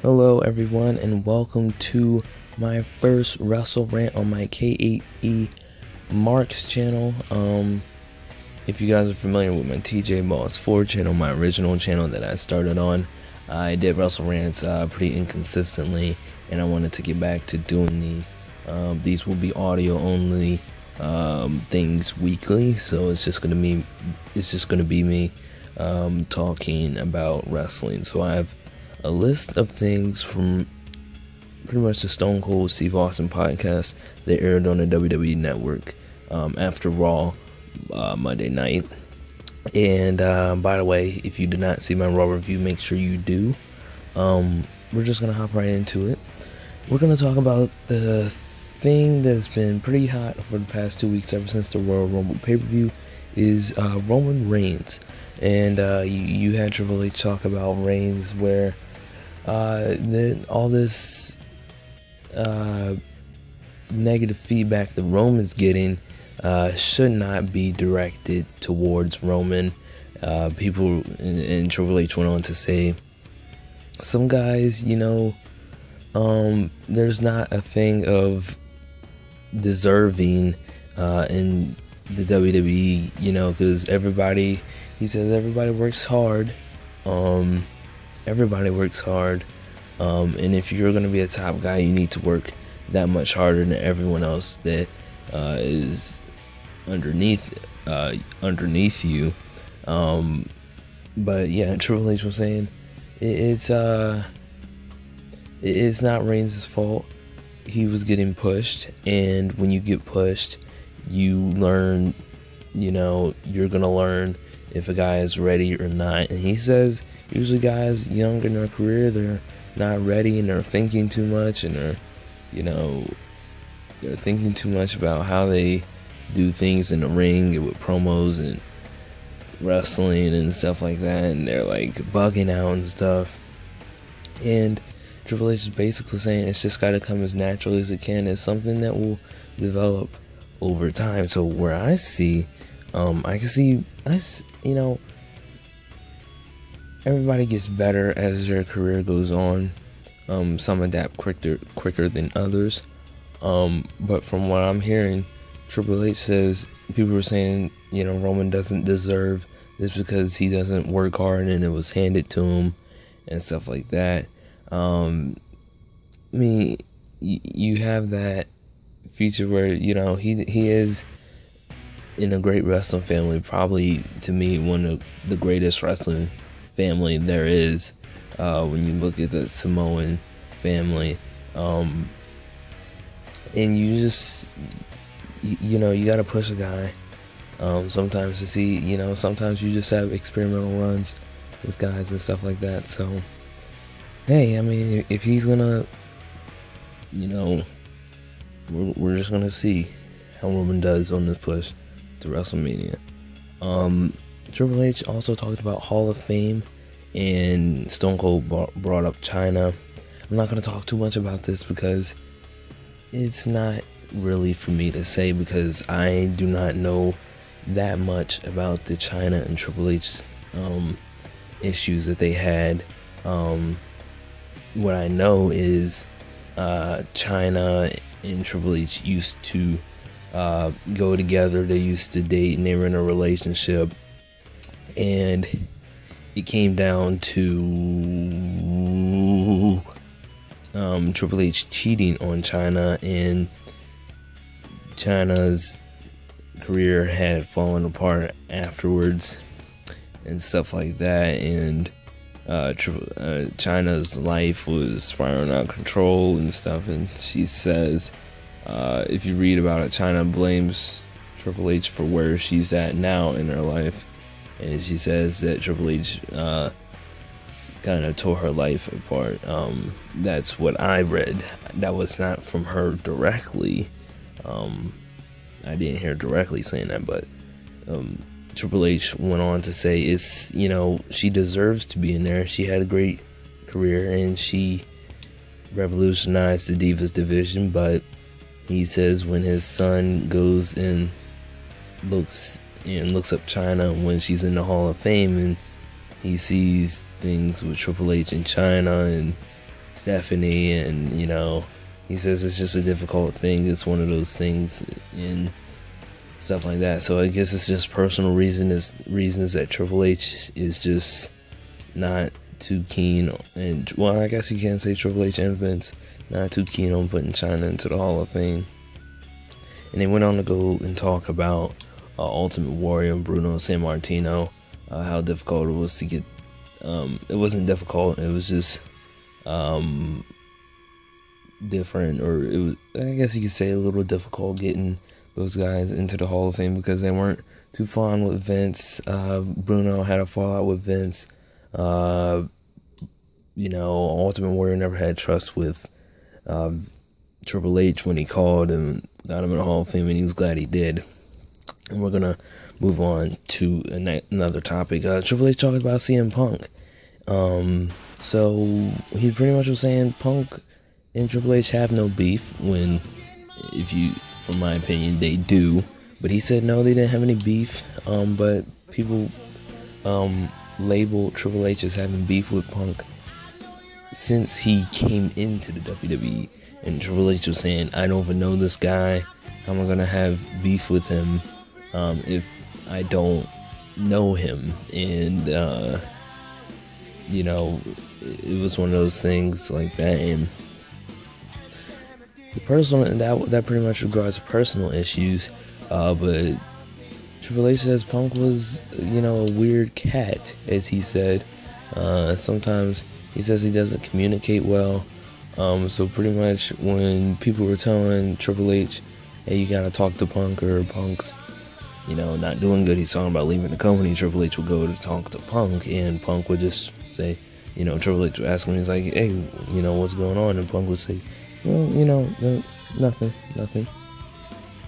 Hello everyone and welcome to my first WrestleRant on my K8E Marks channel. If you guys are familiar with my TJ Boss 4 channel, my original channel that I started on, I did WrestleRants pretty inconsistently, and I wanted to get back to doing these. These will be audio only things weekly, so it's just gonna be me talking about wrestling. So I have a list of things from pretty much the Stone Cold Steve Austin podcast that aired on the WWE Network after Raw Monday night. And by the way, if you did not see my Raw review, make sure you do. We're just gonna hop right into it. We're gonna talk about the thing that's been pretty hot for the past 2 weeks ever since the Royal Rumble pay-per-view is Roman Reigns. And you had Triple H talk about Reigns, where all this negative feedback that Roman's getting should not be directed towards Roman. People and Triple H went on to say, some guys, there's not a thing of deserving in the WWE, because he says everybody works hard. Everybody works hard. And if you're going to be a top guy, you need to work that much harder than everyone else that is underneath you. But yeah, Triple H was saying it's not Reigns' fault. He was getting pushed, and when you get pushed, you learn, you're going to learn if a guy is ready or not. And he says usually guys young in their career, they're not ready, and they're thinking too much, and they're thinking too much about how they do things in the ring and with promos and wrestling and stuff like that, and they're like bugging out and stuff. And Triple H is basically saying it's just got to come as natural as it can. It's something that will develop over time. So where I see, everybody gets better as their career goes on. Some adapt quicker than others. But from what I'm hearing, Triple H says people were saying, Roman doesn't deserve this because he doesn't work hard and it was handed to him and stuff like that. You have that feature where, he is in a great wrestling family, probably to me one of the greatest wrestling family there is, when you look at the Samoan family, and you just you gotta push a guy sometimes to see, sometimes you just have experimental runs with guys and stuff like that. So hey, if he's gonna, we're just gonna see how Roman does on this push to WrestleMania. Triple H also talked about Hall of Fame, and Stone Cold brought up Chyna. I'm not going to talk too much about this because it's not really for me to say, because I do not know that much about the Chyna and Triple H issues that they had. What I know is Chyna and Triple H used to go together. They used to date, and they were in a relationship, and it came down to Triple H cheating on Chyna, and Chyna's career had fallen apart afterwards and stuff like that, and Chyna's life was spiraling out of control and stuff. And she says, if you read about it, Chyna blames Triple H for where she's at now in her life, and she says that Triple H kind of tore her life apart. That's what I read. That was not from her directly. I didn't hear directly saying that, but Triple H went on to say it's, she deserves to be in there. She had a great career and she revolutionized the Divas division, but he says when his son goes and looks up Chyna when she's in the Hall of Fame, and he sees things with Triple H and Chyna, and Stephanie, and he says it's just a difficult thing. It's one of those things and stuff like that. So I guess it's just personal reasons that Triple H is just not too keen, and well, I guess you can't say Triple H and Vince not too keen on putting Chyna into the Hall of Fame. And they went on to go and talk about Ultimate Warrior and Bruno Sammartino, how difficult it was to get. It wasn't difficult. It was just different, or it was, I guess you could say, a little difficult getting those guys into the Hall of Fame because they weren't too fond with Vince. Bruno had a fallout with Vince. Ultimate Warrior never had trust with Triple H when he called and got him in the Hall of Fame, and he was glad he did. And we're gonna move on to another topic. Triple H talked about CM Punk. So he pretty much was saying Punk and Triple H have no beef, when, from my opinion, they do. But he said no, they didn't have any beef. But people label Triple H as having beef with Punk since he came into the WWE. And Triple H was saying, I don't even know this guy. How am I gonna have beef with him if I don't know him? And it was one of those things like that. And the personal, that pretty much regards to personal issues. But Triple H says Punk was, a weird cat, as he said. Sometimes he says he doesn't communicate well. So pretty much when people were telling Triple H, hey, you gotta talk to Punk, or Punk's, not doing good, he's talking about leaving the company, Triple H would go to talk to Punk, and Punk would just say, Triple H would ask him, he's like, hey, what's going on? And Punk would say, well, nothing.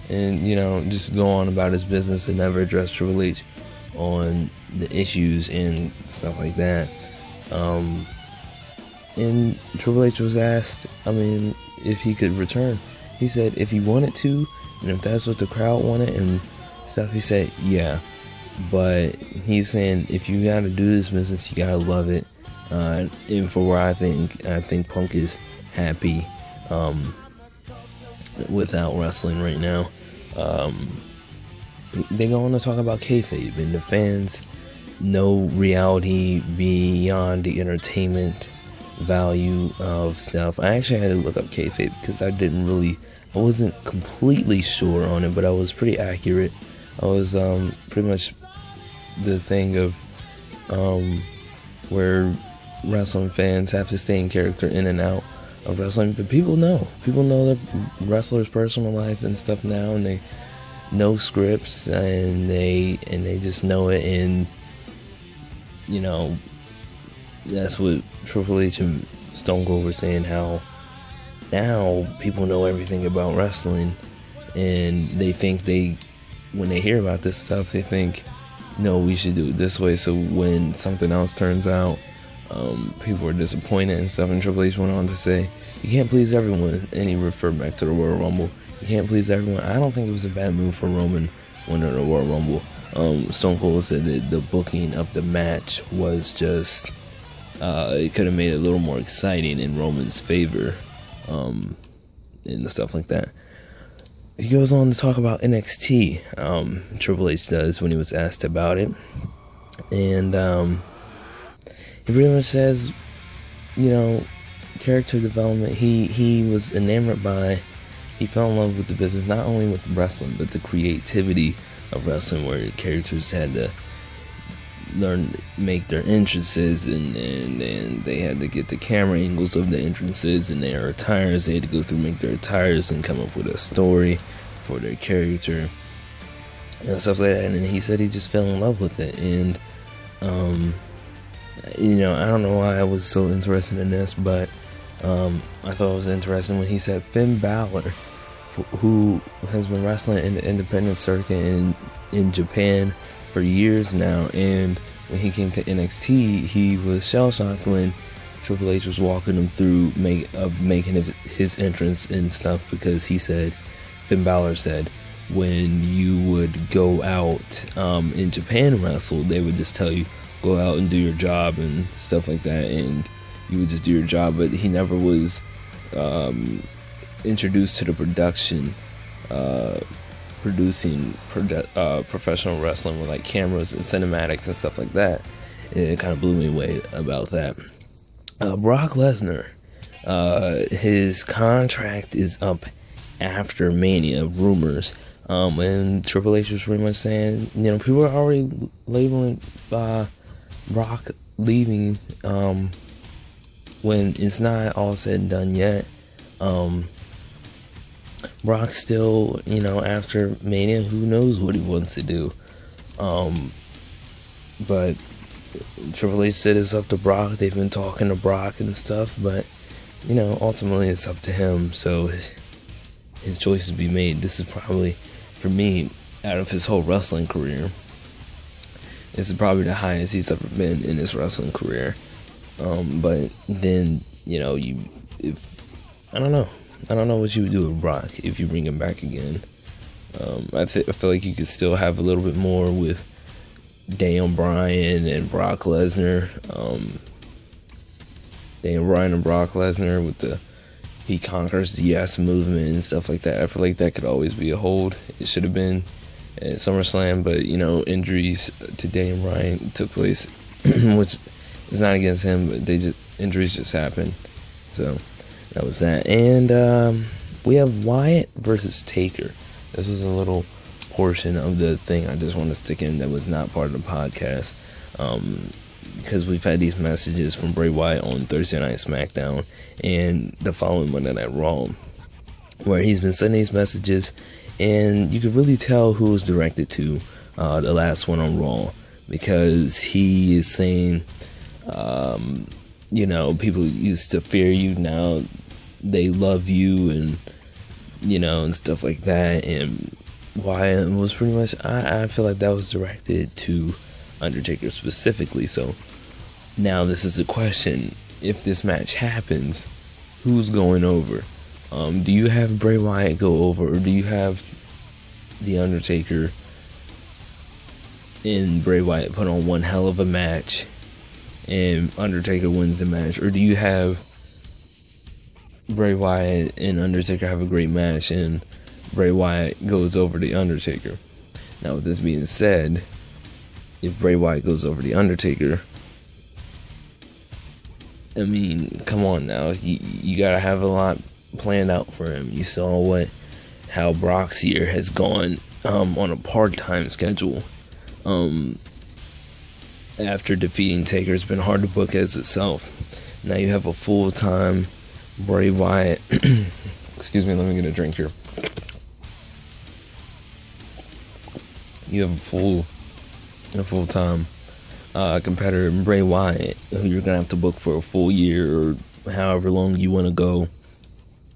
And, just go on about his business and never address Triple H on the issues and stuff like that. And Triple H was asked, if he could return. He said if he wanted to, and if that's what the crowd wanted and stuff, he said, yeah. But he's saying, if you gotta do this business, you gotta love it. And for where I think Punk is happy without wrestling right now. They go on to talk about kayfabe, and the fans know reality beyond the entertainment value of stuff. I actually had to look up kayfabe because I wasn't completely sure on it, but I was pretty accurate. I was pretty much the thing of where wrestling fans have to stay in character in and out of wrestling, but people know the wrestlers' personal life and stuff now, and they know scripts, and they just know it, and that's what Triple H and Stone Cold were saying, how now people know everything about wrestling, and they think when they hear about this stuff, they think, no, we should do it this way. So when something else turns out, people are disappointed and stuff. And Triple H went on to say, you can't please everyone, and he referred back to the Royal Rumble. You can't please everyone. I don't think it was a bad move for Roman winning the Royal Rumble. Stone Cold said that the booking of the match was just, it could have made it a little more exciting in Roman's favor, and stuff like that. He goes on to talk about NXT, Triple H does, when he was asked about it. And he pretty much says, character development, he was enamored by, he fell in love with the business, not only with wrestling, but the creativity of wrestling, where characters had to learn to make their entrances, and they had to get the camera angles of the entrances and their attires. They had to go through, make their attires, and come up with a story for their character and stuff like that. And he said he just fell in love with it. And I don't know why I was so interested in this, but I thought it was interesting when he said Finn Balor, who has been wrestling in the independent circuit in Japan for years now, and when he came to NXT, he was shell-shocked when Triple H was walking him through making his entrance and stuff, because he said, Finn Balor said, when you would go out in Japan and wrestle, they would just tell you, go out and do your job and stuff like that. And you would just do your job, but he never was introduced to the production, producing professional wrestling with like cameras and cinematics and stuff like that. It kind of blew me away about that. Brock Lesnar, his contract is up after Mania, rumors. And Triple H was pretty much saying, people are already labeling Brock leaving when it's not all said and done yet. Brock still, after Mania, who knows what he wants to do. But Triple H said it's up to Brock. They've been talking to Brock and stuff, but ultimately it's up to him. So his choices be made. This is probably, for me, out of his whole wrestling career, this is probably the highest he's ever been in his wrestling career. But then, I don't know what you would do with Brock if you bring him back again. I feel like you could still have a little bit more with Daniel Bryan and Brock Lesnar. Daniel Bryan and Brock Lesnar with the he conquers the yes movement and stuff like that. I feel like that could always be a hold. It should have been at SummerSlam, but injuries to Daniel Bryan took place, which is not against him, but injuries just happened. So that was that. And we have Wyatt versus Taker. This was a little portion of the thing I just want to stick in that was not part of the podcast. Because we've had these messages from Bray Wyatt on Thursday Night SmackDown and the following Monday Night Raw, where he's been sending these messages, and you could really tell who it was directed to, the last one on Raw, because he is saying, people used to fear you, now they love you, and and stuff like that. And Wyatt was pretty much, I feel like that was directed to Undertaker specifically. So now this is the question: if this match happens, who's going over? Do you have Bray Wyatt go over, or do you have the Undertaker and Bray Wyatt put on one hell of a match and Undertaker wins the match? Or do you have Bray Wyatt and Undertaker have a great match and Bray Wyatt goes over the Undertaker? Now, with this being said, if Bray Wyatt goes over the Undertaker, I mean, come on now, you gotta have a lot planned out for him. You saw how Brock's year has gone on a part-time schedule. After defeating Taker, it's been hard to book as itself. Now you have a full-time Bray Wyatt. Excuse me, let me get a drink here. You have a full-time competitor, Bray Wyatt, who you're gonna have to book for a full year or however long you want to go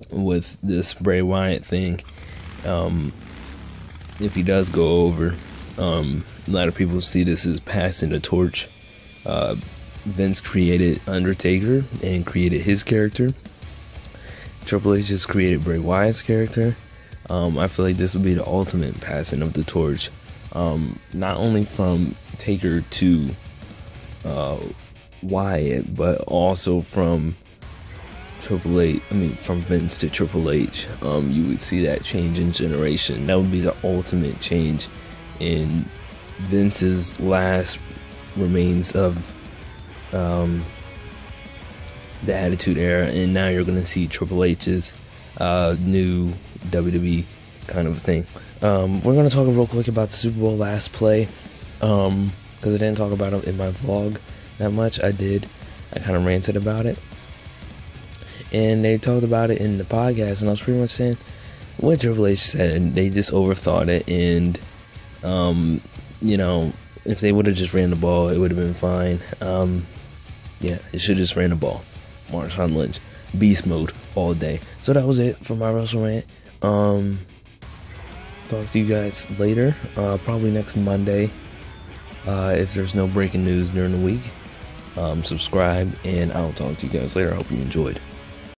with this Bray Wyatt thing. If he does go over, a lot of people see this as passing the torch. Vince created Undertaker and created his character. Triple H just created Bray Wyatt's character. I feel like this would be the ultimate passing of the torch. Not only from Taker to Wyatt, but also from from Vince to Triple H. You would see that change in generation. That would be the ultimate change in Vince's last remains of the Attitude Era, and now you're going to see Triple H's new WWE kind of thing. We're going to talk real quick about the Super Bowl last play, because I didn't talk about it in my vlog that much. I kind of ranted about it, and they talked about it in the podcast, and I was pretty much saying what Triple H said. They just overthought it, and if they would have just ran the ball, it would have been fine. It should just ran the ball. Marshawn Lynch, beast mode all day. So that was it for my WrestleRant. Talk to you guys later, probably next Monday, if there's no breaking news during the week. Subscribe, and I'll talk to you guys later. I hope you enjoyed.